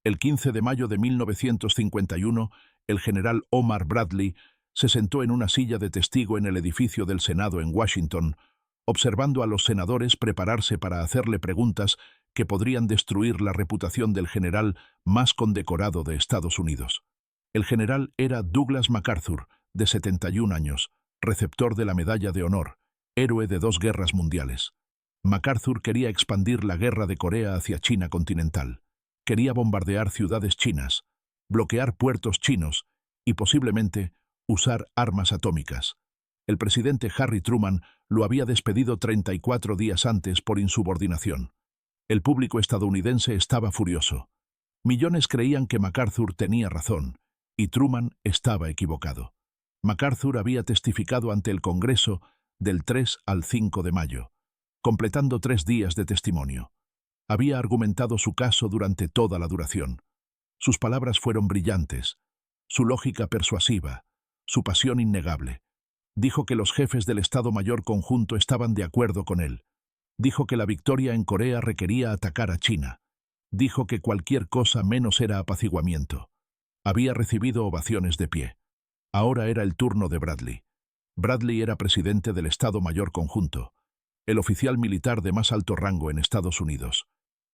El 15 de mayo de 1951, el general Omar Bradley se sentó en una silla de testigo en el edificio del Senado en Washington, observando a los senadores prepararse para hacerle preguntas que podrían destruir la reputación del general más condecorado de Estados Unidos. El general era Douglas MacArthur, de 71 años, receptor de la Medalla de Honor, héroe de 2 guerras mundiales. MacArthur quería expandir la guerra de Corea hacia China continental. Quería bombardear ciudades chinas, bloquear puertos chinos y posiblemente usar armas atómicas. El presidente Harry Truman lo había despedido 34 días antes por insubordinación. El público estadounidense estaba furioso. Millones creían que MacArthur tenía razón y Truman estaba equivocado. MacArthur había testificado ante el Congreso del 3 al 5 de mayo, completando 3 días de testimonio. Había argumentado su caso durante toda la duración. Sus palabras fueron brillantes, su lógica persuasiva, su pasión innegable. Dijo que los jefes del Estado Mayor Conjunto estaban de acuerdo con él. Dijo que la victoria en Corea requería atacar a China. Dijo que cualquier cosa menos era apaciguamiento. Había recibido ovaciones de pie. Ahora era el turno de Bradley. Bradley era presidente del Estado Mayor Conjunto, el oficial militar de más alto rango en Estados Unidos.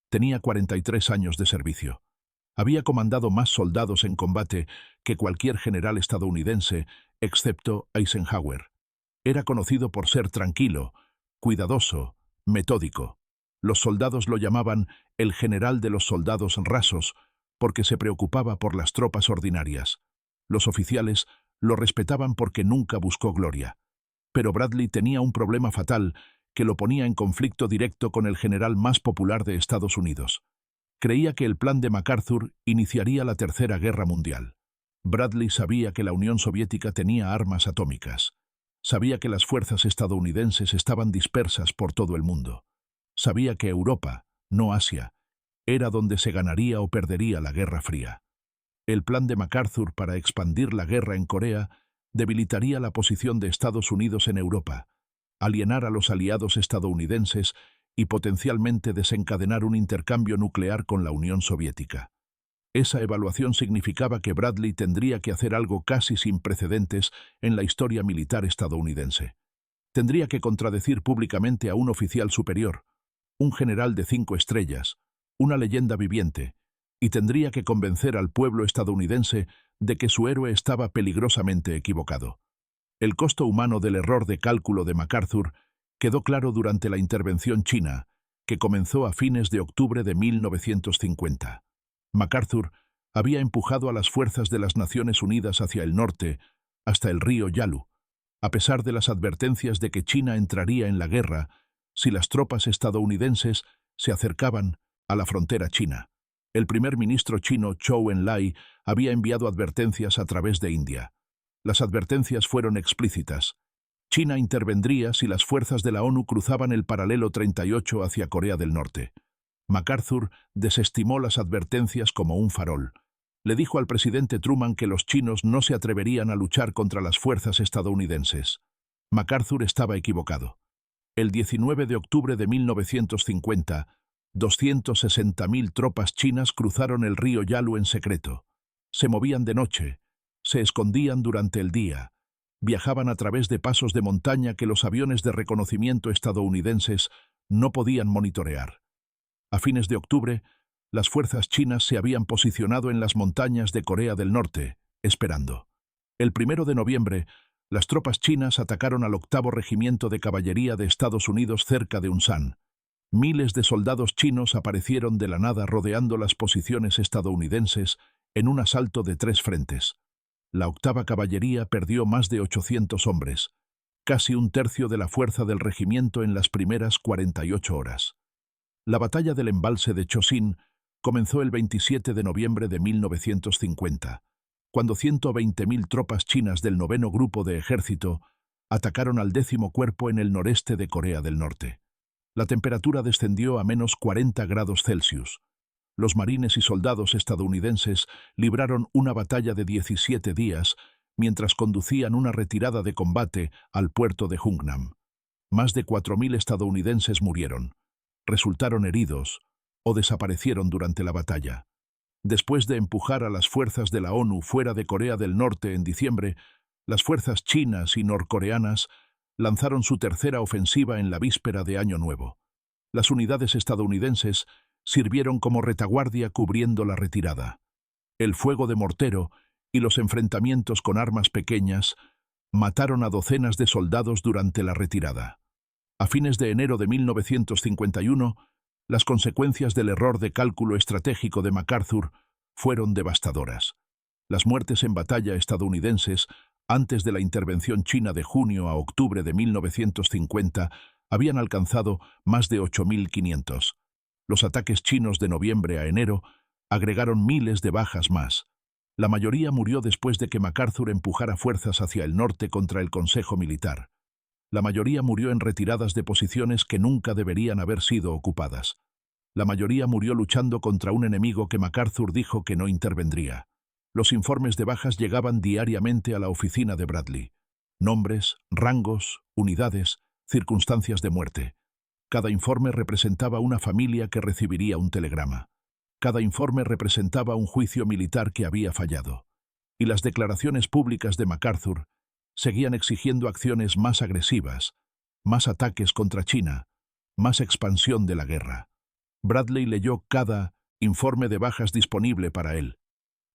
Tenía 43 años de servicio. Había comandado más soldados en combate que cualquier general estadounidense, excepto Eisenhower. Era conocido por ser tranquilo, cuidadoso, metódico. Los soldados lo llamaban el general de los soldados rasos porque se preocupaba por las tropas ordinarias. Los oficiales lo respetaban porque nunca buscó gloria. Pero Bradley tenía un problema fatal que lo ponía en conflicto directo con el general más popular de Estados Unidos. Creía que el plan de MacArthur iniciaría la Tercera Guerra Mundial. Bradley sabía que la Unión Soviética tenía armas atómicas. Sabía que las fuerzas estadounidenses estaban dispersas por todo el mundo. Sabía que Europa, no Asia, era donde se ganaría o perdería la Guerra Fría. El plan de MacArthur para expandir la guerra en Corea debilitaría la posición de Estados Unidos en Europa, alienar a los aliados estadounidenses y potencialmente desencadenar un intercambio nuclear con la Unión Soviética. Esa evaluación significaba que Bradley tendría que hacer algo casi sin precedentes en la historia militar estadounidense. Tendría que contradecir públicamente a un oficial superior, un general de 5 estrellas, una leyenda viviente, y tendría que convencer al pueblo estadounidense de que su héroe estaba peligrosamente equivocado. El costo humano del error de cálculo de MacArthur quedó claro durante la intervención china, que comenzó a fines de octubre de 1950. MacArthur había empujado a las fuerzas de las Naciones Unidas hacia el norte, hasta el río Yalu, a pesar de las advertencias de que China entraría en la guerra si las tropas estadounidenses se acercaban a la frontera china. El primer ministro chino Zhou Enlai había enviado advertencias a través de India. Las advertencias fueron explícitas. China intervendría si las fuerzas de la ONU cruzaban el paralelo 38 hacia Corea del Norte. MacArthur desestimó las advertencias como un farol. Le dijo al presidente Truman que los chinos no se atreverían a luchar contra las fuerzas estadounidenses. MacArthur estaba equivocado. El 19 de octubre de 1950, 260.000 tropas chinas cruzaron el río Yalu en secreto. Se movían de noche, se escondían durante el día, viajaban a través de pasos de montaña que los aviones de reconocimiento estadounidenses no podían monitorear. A fines de octubre, las fuerzas chinas se habían posicionado en las montañas de Corea del Norte, esperando. El 1 de noviembre, las tropas chinas atacaron al 8º Regimiento de Caballería de Estados Unidos cerca de Unsan. Miles de soldados chinos aparecieron de la nada rodeando las posiciones estadounidenses en un asalto de 3 frentes. La 8ª Caballería perdió más de 800 hombres, casi un tercio de la fuerza del regimiento en las primeras 48 horas. La batalla del embalse de Chosin comenzó el 27 de noviembre de 1950, cuando 120.000 tropas chinas del 9º Grupo de Ejército atacaron al 10º Cuerpo en el noreste de Corea del Norte. La temperatura descendió a menos 40 grados Celsius. Los marines y soldados estadounidenses libraron una batalla de 17 días mientras conducían una retirada de combate al puerto de Hungnam. Más de 4.000 estadounidenses murieron, resultaron heridos o desaparecieron durante la batalla. Después de empujar a las fuerzas de la ONU fuera de Corea del Norte en diciembre, las fuerzas chinas y norcoreanas lanzaron su tercera ofensiva en la víspera de Año Nuevo. Las unidades estadounidenses sirvieron como retaguardia cubriendo la retirada. El fuego de mortero y los enfrentamientos con armas pequeñas mataron a docenas de soldados durante la retirada. A fines de enero de 1951, las consecuencias del error de cálculo estratégico de MacArthur fueron devastadoras. Las muertes en batalla estadounidenses antes de la intervención china de junio a octubre de 1950 habían alcanzado más de 8.500. Los ataques chinos de noviembre a enero agregaron miles de bajas más. La mayoría murió después de que MacArthur empujara fuerzas hacia el norte contra el Consejo Militar. La mayoría murió en retiradas de posiciones que nunca deberían haber sido ocupadas. La mayoría murió luchando contra un enemigo que MacArthur dijo que no intervendría. Los informes de bajas llegaban diariamente a la oficina de Bradley. Nombres, rangos, unidades, circunstancias de muerte. Cada informe representaba una familia que recibiría un telegrama. Cada informe representaba un juicio militar que había fallado. Y las declaraciones públicas de MacArthur seguían exigiendo acciones más agresivas, más ataques contra China, más expansión de la guerra. Bradley leyó cada informe de bajas disponible para él.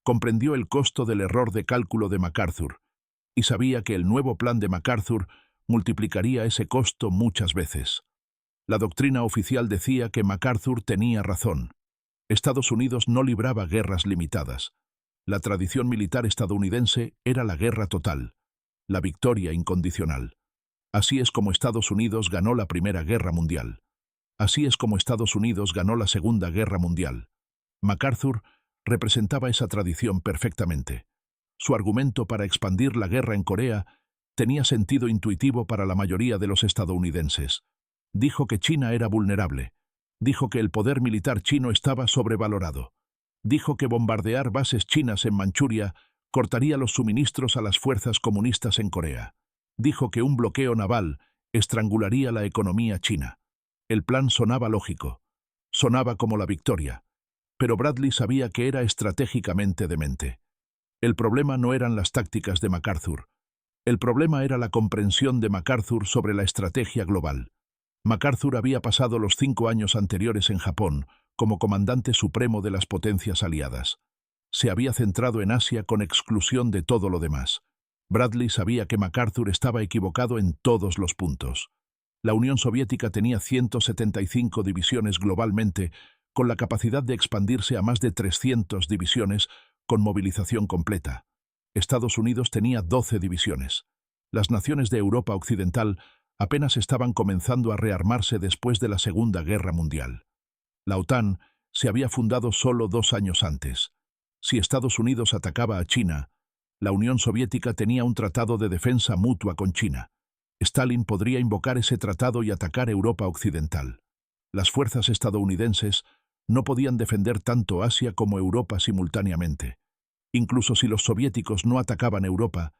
Comprendió el costo del error de cálculo de MacArthur y sabía que el nuevo plan de MacArthur multiplicaría ese costo muchas veces. La doctrina oficial decía que MacArthur tenía razón. Estados Unidos no libraba guerras limitadas. La tradición militar estadounidense era la guerra total, la victoria incondicional. Así es como Estados Unidos ganó la Primera Guerra Mundial. Así es como Estados Unidos ganó la Segunda Guerra Mundial. MacArthur representaba esa tradición perfectamente. Su argumento para expandir la guerra en Corea tenía sentido intuitivo para la mayoría de los estadounidenses. Dijo que China era vulnerable. Dijo que el poder militar chino estaba sobrevalorado. Dijo que bombardear bases chinas en Manchuria cortaría los suministros a las fuerzas comunistas en Corea. Dijo que un bloqueo naval estrangularía la economía china. El plan sonaba lógico. Sonaba como la victoria. Pero Bradley sabía que era estratégicamente demente. El problema no eran las tácticas de MacArthur. El problema era la comprensión de MacArthur sobre la estrategia global. MacArthur había pasado los 5 años anteriores en Japón como comandante supremo de las potencias aliadas. Se había centrado en Asia con exclusión de todo lo demás. Bradley sabía que MacArthur estaba equivocado en todos los puntos. La Unión Soviética tenía 175 divisiones globalmente, con la capacidad de expandirse a más de 300 divisiones con movilización completa. Estados Unidos tenía 12 divisiones. Las naciones de Europa Occidental apenas estaban comenzando a rearmarse después de la Segunda Guerra Mundial. La OTAN se había fundado solo 2 años antes. Si Estados Unidos atacaba a China, la Unión Soviética tenía un tratado de defensa mutua con China. Stalin podría invocar ese tratado y atacar Europa Occidental. Las fuerzas estadounidenses no podían defender tanto Asia como Europa simultáneamente. Incluso si los soviéticos no atacaban Europa,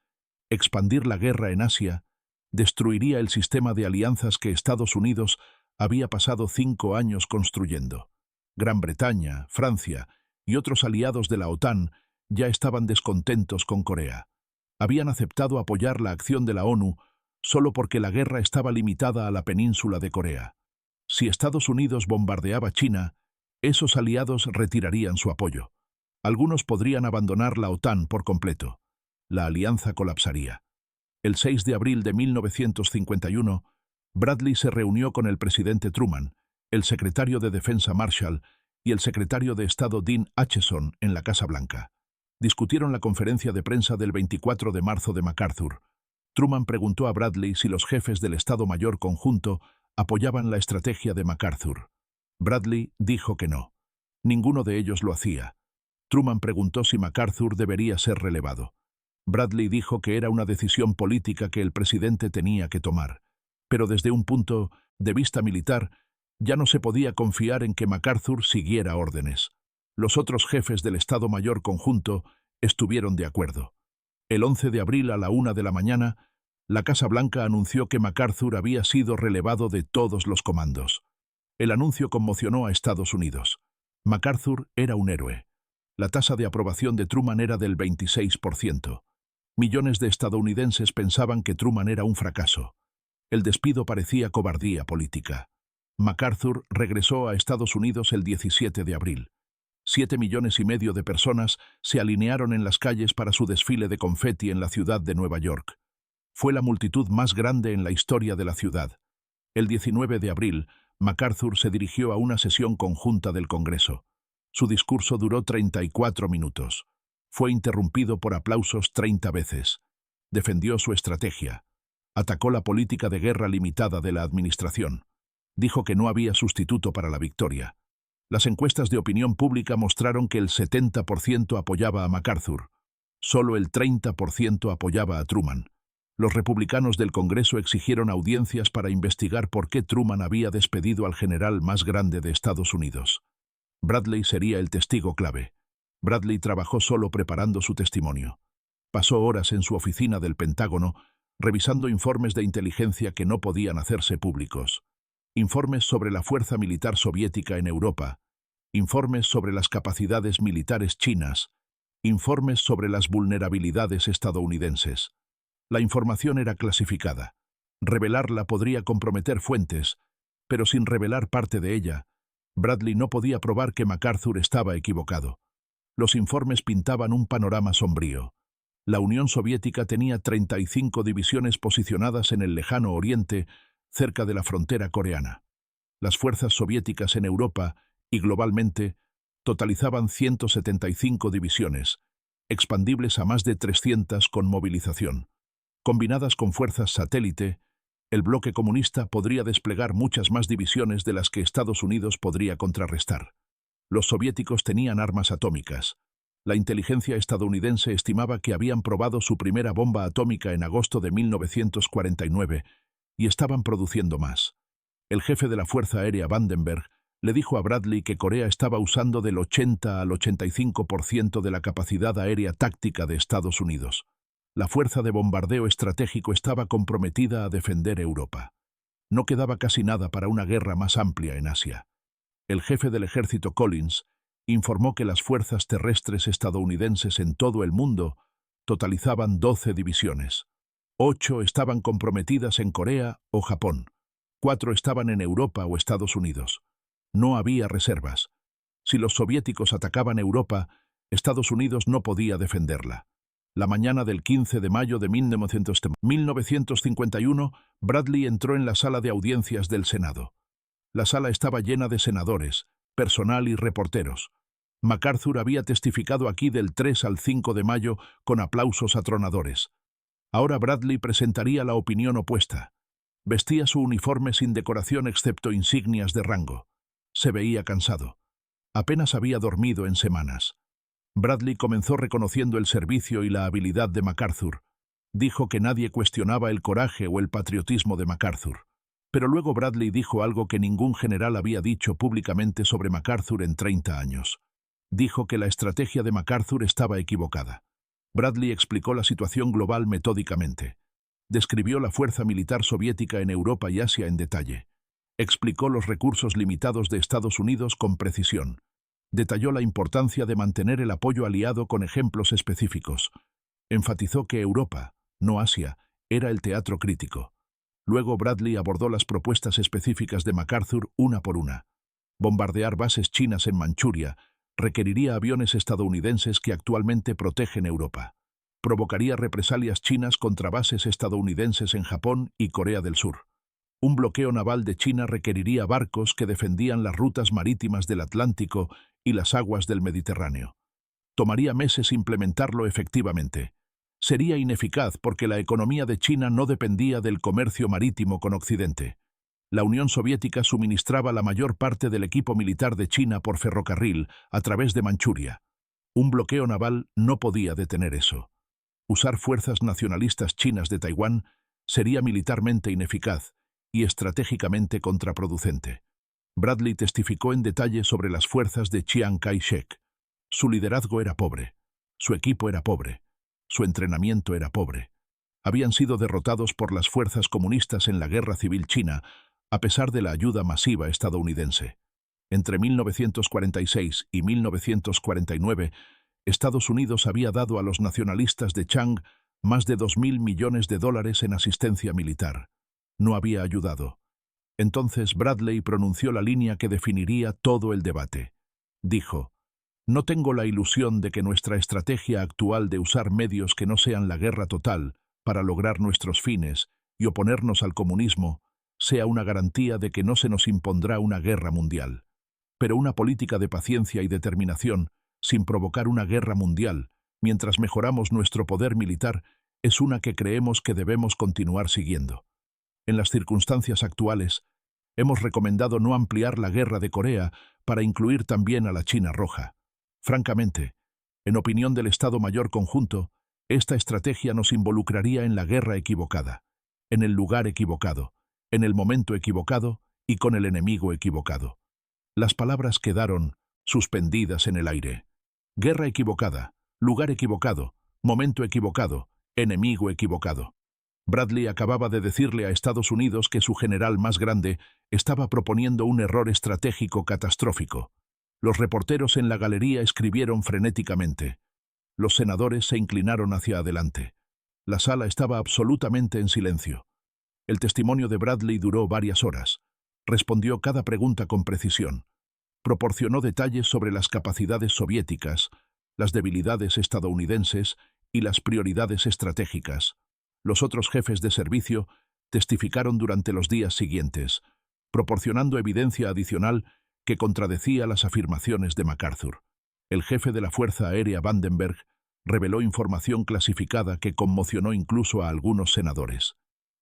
expandir la guerra en Asia destruiría el sistema de alianzas que Estados Unidos había pasado 5 años construyendo. Gran Bretaña, Francia y otros aliados de la OTAN ya estaban descontentos con Corea. Habían aceptado apoyar la acción de la ONU solo porque la guerra estaba limitada a la península de Corea. Si Estados Unidos bombardeaba China, esos aliados retirarían su apoyo. Algunos podrían abandonar la OTAN por completo. La alianza colapsaría. El 6 de abril de 1951, Bradley se reunió con el presidente Truman, el secretario de Defensa Marshall y el secretario de Estado Dean Acheson en la Casa Blanca. Discutieron la conferencia de prensa del 24 de marzo de MacArthur. Truman preguntó a Bradley si los jefes del Estado Mayor Conjunto apoyaban la estrategia de MacArthur. Bradley dijo que no. Ninguno de ellos lo hacía. Truman preguntó si MacArthur debería ser relevado. Bradley dijo que era una decisión política que el presidente tenía que tomar. Pero desde un punto de vista militar, ya no se podía confiar en que MacArthur siguiera órdenes. Los otros jefes del Estado Mayor Conjunto estuvieron de acuerdo. El 11 de abril a la 1 de la mañana, la Casa Blanca anunció que MacArthur había sido relevado de todos los comandos. El anuncio conmocionó a Estados Unidos. MacArthur era un héroe. La tasa de aprobación de Truman era del 26%. Millones de estadounidenses pensaban que Truman era un fracaso. El despido parecía cobardía política. MacArthur regresó a Estados Unidos el 17 de abril. 7,5 millones de personas se alinearon en las calles para su desfile de confeti en la ciudad de Nueva York. Fue la multitud más grande en la historia de la ciudad. El 19 de abril, MacArthur se dirigió a una sesión conjunta del Congreso. Su discurso duró 34 minutos. Fue interrumpido por aplausos 30 veces. Defendió su estrategia. Atacó la política de guerra limitada de la administración. Dijo que no había sustituto para la victoria. Las encuestas de opinión pública mostraron que el 70% apoyaba a MacArthur. Solo el 30% apoyaba a Truman. Los republicanos del Congreso exigieron audiencias para investigar por qué Truman había despedido al general más grande de Estados Unidos. Bradley sería el testigo clave. Bradley trabajó solo preparando su testimonio. Pasó horas en su oficina del Pentágono, revisando informes de inteligencia que no podían hacerse públicos. Informes sobre la fuerza militar soviética en Europa, informes sobre las capacidades militares chinas, informes sobre las vulnerabilidades estadounidenses. La información era clasificada. Revelarla podría comprometer fuentes, pero sin revelar parte de ella, Bradley no podía probar que MacArthur estaba equivocado. Los informes pintaban un panorama sombrío. La Unión Soviética tenía 35 divisiones posicionadas en el lejano oriente, cerca de la frontera coreana. Las fuerzas soviéticas en Europa y globalmente totalizaban 175 divisiones, expandibles a más de 300 con movilización. Combinadas con fuerzas satélite, el bloque comunista podría desplegar muchas más divisiones de las que Estados Unidos podría contrarrestar. Los soviéticos tenían armas atómicas. La inteligencia estadounidense estimaba que habían probado su primera bomba atómica en agosto de 1949 y estaban produciendo más. El jefe de la Fuerza Aérea Vandenberg le dijo a Bradley que Corea estaba usando del 80 al 85% de la capacidad aérea táctica de Estados Unidos. La fuerza de bombardeo estratégico estaba comprometida a defender Europa. No quedaba casi nada para una guerra más amplia en Asia. El jefe del ejército Collins informó que las fuerzas terrestres estadounidenses en todo el mundo totalizaban 12 divisiones. 8 estaban comprometidas en Corea o Japón. 4 estaban en Europa o Estados Unidos. No había reservas. Si los soviéticos atacaban Europa, Estados Unidos no podía defenderla. La mañana del 15 de mayo de 1951, Bradley entró en la sala de audiencias del Senado. La sala estaba llena de senadores, personal y reporteros. MacArthur había testificado aquí del 3 al 5 de mayo con aplausos atronadores. Ahora Bradley presentaría la opinión opuesta. Vestía su uniforme sin decoración excepto insignias de rango. Se veía cansado. Apenas había dormido en semanas. Bradley comenzó reconociendo el servicio y la habilidad de MacArthur. Dijo que nadie cuestionaba el coraje o el patriotismo de MacArthur. Pero luego Bradley dijo algo que ningún general había dicho públicamente sobre MacArthur en 30 años. Dijo que la estrategia de MacArthur estaba equivocada. Bradley explicó la situación global metódicamente. Describió la fuerza militar soviética en Europa y Asia en detalle. Explicó los recursos limitados de Estados Unidos con precisión. Detalló la importancia de mantener el apoyo aliado con ejemplos específicos. Enfatizó que Europa, no Asia, era el teatro crítico. Luego Bradley abordó las propuestas específicas de MacArthur una por una. Bombardear bases chinas en Manchuria requeriría aviones estadounidenses que actualmente protegen Europa. Provocaría represalias chinas contra bases estadounidenses en Japón y Corea del Sur. Un bloqueo naval de China requeriría barcos que defendían las rutas marítimas del Atlántico y las aguas del Mediterráneo. Tomaría meses implementarlo efectivamente. Sería ineficaz porque la economía de China no dependía del comercio marítimo con Occidente. La Unión Soviética suministraba la mayor parte del equipo militar de China por ferrocarril a través de Manchuria. Un bloqueo naval no podía detener eso. Usar fuerzas nacionalistas chinas de Taiwán sería militarmente ineficaz y estratégicamente contraproducente. Bradley testificó en detalle sobre las fuerzas de Chiang Kai-shek. Su liderazgo era pobre, su equipo era pobre, su entrenamiento era pobre. Habían sido derrotados por las fuerzas comunistas en la Guerra Civil China, a pesar de la ayuda masiva estadounidense. Entre 1946 y 1949, Estados Unidos había dado a los nacionalistas de Chiang más de 2.000 millones de dólares en asistencia militar. No había ayudado. Entonces Bradley pronunció la línea que definiría todo el debate. Dijo: «No tengo la ilusión de que nuestra estrategia actual de usar medios que no sean la guerra total para lograr nuestros fines y oponernos al comunismo sea una garantía de que no se nos impondrá una guerra mundial. Pero una política de paciencia y determinación, sin provocar una guerra mundial, mientras mejoramos nuestro poder militar, es una que creemos que debemos continuar siguiendo. En las circunstancias actuales, hemos recomendado no ampliar la guerra de Corea para incluir también a la China Roja. Francamente, en opinión del Estado Mayor Conjunto, esta estrategia nos involucraría en la guerra equivocada, en el lugar equivocado, en el momento equivocado y con el enemigo equivocado». Las palabras quedaron suspendidas en el aire. Guerra equivocada, lugar equivocado, momento equivocado, enemigo equivocado. Bradley acababa de decirle a Estados Unidos que su general más grande estaba proponiendo un error estratégico catastrófico. Los reporteros en la galería escribieron frenéticamente. Los senadores se inclinaron hacia adelante. La sala estaba absolutamente en silencio. El testimonio de Bradley duró varias horas. Respondió cada pregunta con precisión. Proporcionó detalles sobre las capacidades soviéticas, las debilidades estadounidenses y las prioridades estratégicas. Los otros jefes de servicio testificaron durante los días siguientes, proporcionando evidencia adicional que contradecía las afirmaciones de MacArthur. El jefe de la Fuerza Aérea Vandenberg reveló información clasificada que conmocionó incluso a algunos senadores.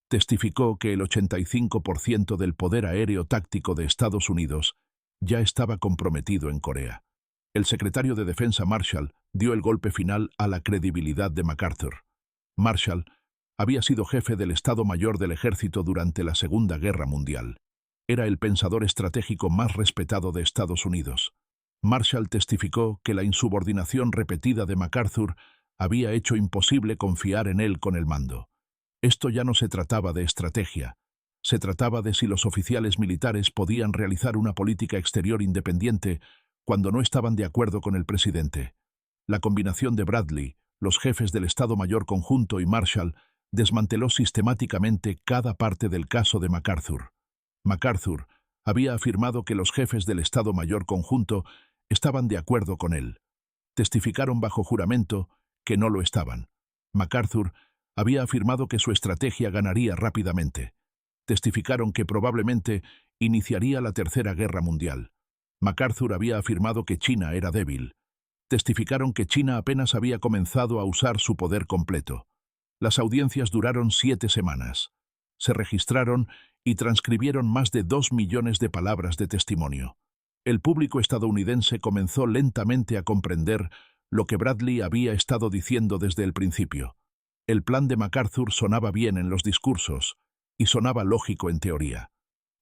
Testificó que el 85% del poder aéreo táctico de Estados Unidos ya estaba comprometido en Corea. El secretario de Defensa Marshall dio el golpe final a la credibilidad de MacArthur. Marshall había sido jefe del Estado Mayor del Ejército durante la Segunda Guerra Mundial. Era el pensador estratégico más respetado de Estados Unidos. Marshall testificó que la insubordinación repetida de MacArthur había hecho imposible confiar en él con el mando. Esto ya no se trataba de estrategia. Se trataba de si los oficiales militares podían realizar una política exterior independiente cuando no estaban de acuerdo con el presidente. La combinación de Bradley, los jefes del Estado Mayor Conjunto y Marshall desmanteló sistemáticamente cada parte del caso de MacArthur. MacArthur había afirmado que los jefes del Estado Mayor Conjunto estaban de acuerdo con él. Testificaron bajo juramento que no lo estaban. MacArthur había afirmado que su estrategia ganaría rápidamente. Testificaron que probablemente iniciaría la Tercera Guerra Mundial. MacArthur había afirmado que China era débil. Testificaron que China apenas había comenzado a usar su poder completo. Las audiencias duraron 7 semanas. Se registraron y transcribieron más de 2 millones de palabras de testimonio. El público estadounidense comenzó lentamente a comprender lo que Bradley había estado diciendo desde el principio. El plan de MacArthur sonaba bien en los discursos y sonaba lógico en teoría.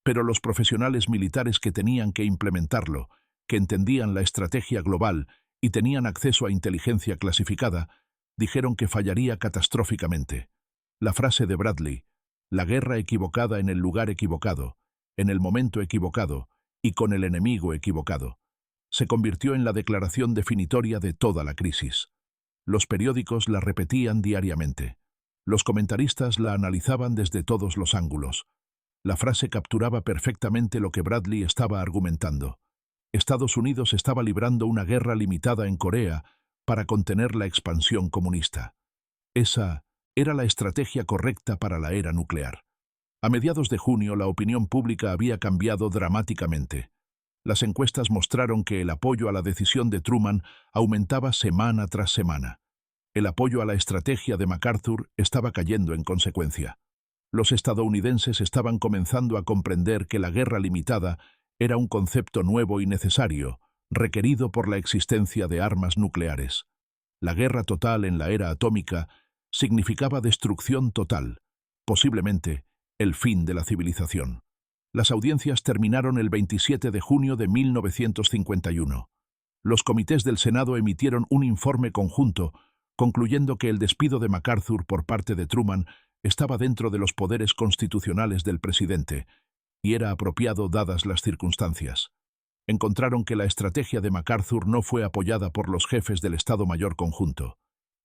Pero los profesionales militares que tenían que implementarlo, que entendían la estrategia global y tenían acceso a inteligencia clasificada, dijeron que fallaría catastróficamente. La frase de Bradley, la guerra equivocada en el lugar equivocado, en el momento equivocado y con el enemigo equivocado, se convirtió en la declaración definitoria de toda la crisis. Los periódicos la repetían diariamente. Los comentaristas la analizaban desde todos los ángulos. La frase capturaba perfectamente lo que Bradley estaba argumentando. Estados Unidos estaba librando una guerra limitada en Corea para contener la expansión comunista. Esa era la estrategia correcta para la era nuclear. A mediados de junio, la opinión pública había cambiado dramáticamente. Las encuestas mostraron que el apoyo a la decisión de Truman aumentaba semana tras semana. El apoyo a la estrategia de MacArthur estaba cayendo en consecuencia. Los estadounidenses estaban comenzando a comprender que la guerra limitada era un concepto nuevo y necesario, requerido por la existencia de armas nucleares. La guerra total en la era atómica significaba destrucción total, posiblemente el fin de la civilización. Las audiencias terminaron el 27 de junio de 1951. Los comités del Senado emitieron un informe conjunto concluyendo que el despido de MacArthur por parte de Truman estaba dentro de los poderes constitucionales del presidente y era apropiado dadas las circunstancias. Encontraron que la estrategia de MacArthur no fue apoyada por los jefes del Estado Mayor Conjunto.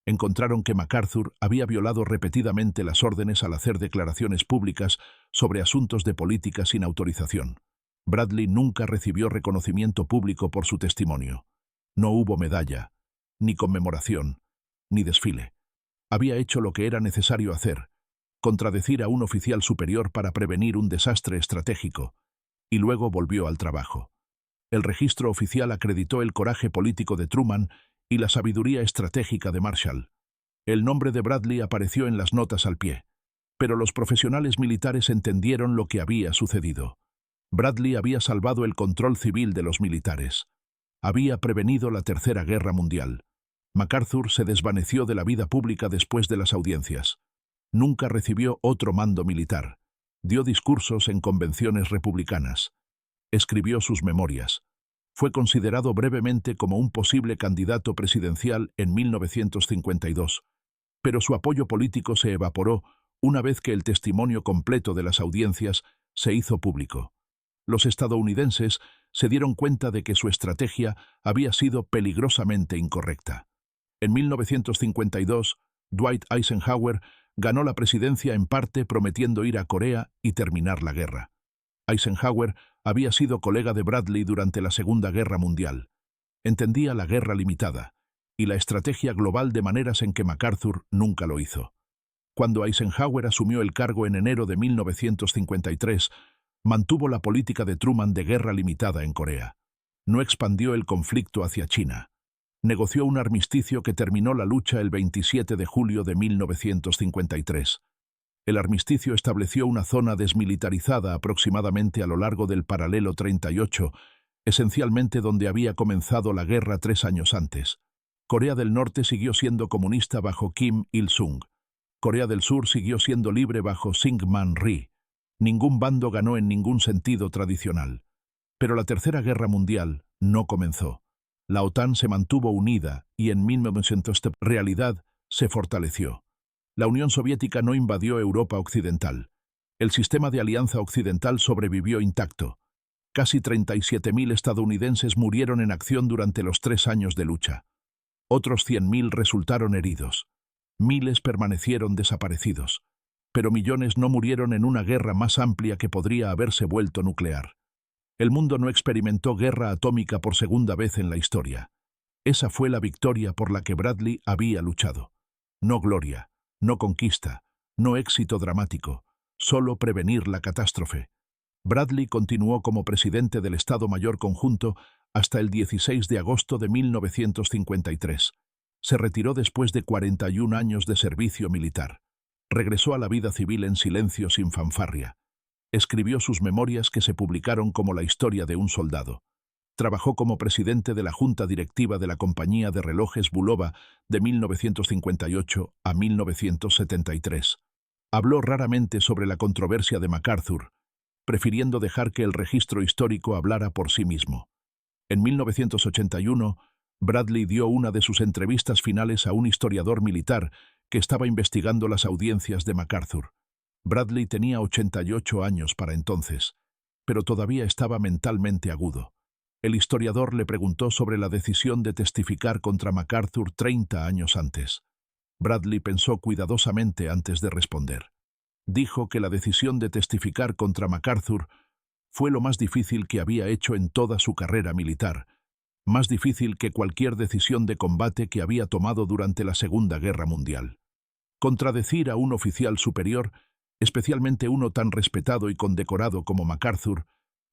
Encontraron que MacArthur había violado repetidamente las órdenes al hacer declaraciones públicas sobre asuntos de política sin autorización. Bradley nunca recibió reconocimiento público por su testimonio. No hubo medalla, ni conmemoración, ni desfile. Había hecho lo que era necesario hacer, contradecir a un oficial superior para prevenir un desastre estratégico, y luego volvió al trabajo. El registro oficial acreditó el coraje político de Truman y la sabiduría estratégica de Marshall. El nombre de Bradley apareció en las notas al pie, pero los profesionales militares entendieron lo que había sucedido. Bradley había salvado el control civil de los militares. Había prevenido la Tercera Guerra Mundial. MacArthur se desvaneció de la vida pública después de las audiencias. Nunca recibió otro mando militar. Dio discursos en convenciones republicanas. Escribió sus memorias. Fue considerado brevemente como un posible candidato presidencial en 1952, pero su apoyo político se evaporó una vez que el testimonio completo de las audiencias se hizo público. Los estadounidenses se dieron cuenta de que su estrategia había sido peligrosamente incorrecta. En 1952, Dwight Eisenhower ganó la presidencia en parte prometiendo ir a Corea y terminar la guerra. Eisenhower había sido colega de Bradley durante la Segunda Guerra Mundial. Entendía la guerra limitada y la estrategia global de maneras en que MacArthur nunca lo hizo. Cuando Eisenhower asumió el cargo en enero de 1953, mantuvo la política de Truman de guerra limitada en Corea. No expandió el conflicto hacia China. Negoció un armisticio que terminó la lucha el 27 de julio de 1953. El armisticio estableció una zona desmilitarizada aproximadamente a lo largo del paralelo 38, esencialmente donde había comenzado la guerra 3 años antes. Corea del Norte siguió siendo comunista bajo Kim Il-sung. Corea del Sur siguió siendo libre bajo Syngman Rhee. Ningún bando ganó en ningún sentido tradicional. Pero la Tercera Guerra Mundial no comenzó. La OTAN se mantuvo unida y en 1900 realidad se fortaleció. La Unión Soviética no invadió Europa Occidental. El sistema de alianza occidental sobrevivió intacto. Casi 37.000 estadounidenses murieron en acción durante los 3 años de lucha. Otros 100.000 resultaron heridos. Miles permanecieron desaparecidos. Pero millones no murieron en una guerra más amplia que podría haberse vuelto nuclear. El mundo no experimentó guerra atómica por segunda vez en la historia. Esa fue la victoria por la que Bradley había luchado. No gloria, no conquista, no éxito dramático, solo prevenir la catástrofe. Bradley continuó como presidente del Estado Mayor Conjunto hasta el 16 de agosto de 1953. Se retiró después de 41 años de servicio militar. Regresó a la vida civil en silencio sin fanfarria. Escribió sus memorias que se publicaron como la historia de un soldado. Trabajó como presidente de la Junta Directiva de la Compañía de Relojes Bulova de 1958 a 1973. Habló raramente sobre la controversia de MacArthur, prefiriendo dejar que el registro histórico hablara por sí mismo. En 1981, Bradley dio una de sus entrevistas finales a un historiador militar que estaba investigando las audiencias de MacArthur. Bradley tenía 88 años para entonces, pero todavía estaba mentalmente agudo. El historiador le preguntó sobre la decisión de testificar contra MacArthur 30 años antes. Bradley pensó cuidadosamente antes de responder. Dijo que la decisión de testificar contra MacArthur fue lo más difícil que había hecho en toda su carrera militar, más difícil que cualquier decisión de combate que había tomado durante la Segunda Guerra Mundial. Contradecir a un oficial superior, especialmente uno tan respetado y condecorado como MacArthur,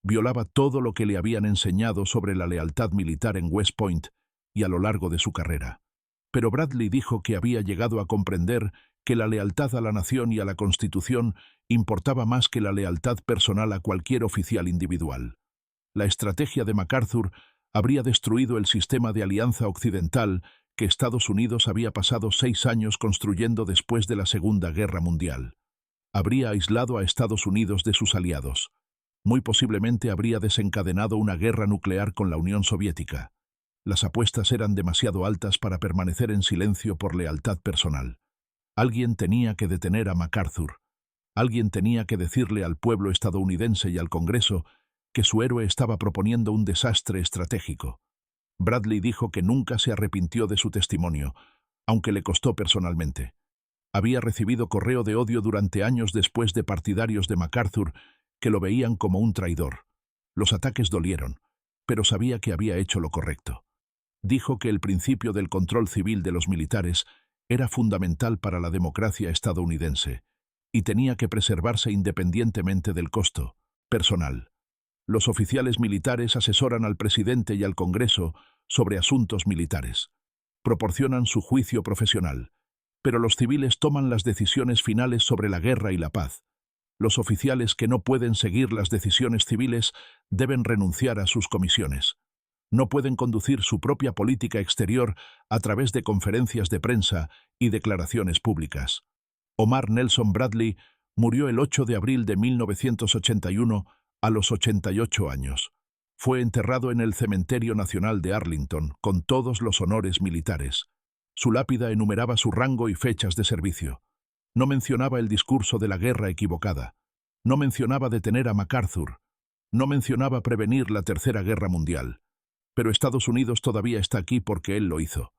violaba todo lo que le habían enseñado sobre la lealtad militar en West Point y a lo largo de su carrera. Pero Bradley dijo que había llegado a comprender que la lealtad a la nación y a la Constitución importaba más que la lealtad personal a cualquier oficial individual. La estrategia de MacArthur habría destruido el sistema de alianza occidental que Estados Unidos había pasado 6 años construyendo después de la Segunda Guerra Mundial. Habría aislado a Estados Unidos de sus aliados. Muy posiblemente habría desencadenado una guerra nuclear con la Unión Soviética. Las apuestas eran demasiado altas para permanecer en silencio por lealtad personal. Alguien tenía que detener a MacArthur. Alguien tenía que decirle al pueblo estadounidense y al Congreso que su héroe estaba proponiendo un desastre estratégico. Bradley dijo que nunca se arrepintió de su testimonio, aunque le costó personalmente. Había recibido correo de odio durante años después de partidarios de MacArthur que lo veían como un traidor. Los ataques dolieron, pero sabía que había hecho lo correcto. Dijo que el principio del control civil de los militares era fundamental para la democracia estadounidense y tenía que preservarse independientemente del costo personal. Los oficiales militares asesoran al presidente y al Congreso sobre asuntos militares. Proporcionan su juicio profesional, pero los civiles toman las decisiones finales sobre la guerra y la paz. Los oficiales que no pueden seguir las decisiones civiles deben renunciar a sus comisiones. No pueden conducir su propia política exterior a través de conferencias de prensa y declaraciones públicas. Omar Nelson Bradley murió el 8 de abril de 1981 a los 88 años. Fue enterrado en el Cementerio Nacional de Arlington con todos los honores militares. Su lápida enumeraba su rango y fechas de servicio. No mencionaba el discurso de la guerra equivocada. No mencionaba detener a MacArthur. No mencionaba prevenir la Tercera Guerra Mundial. Pero Estados Unidos todavía está aquí porque él lo hizo.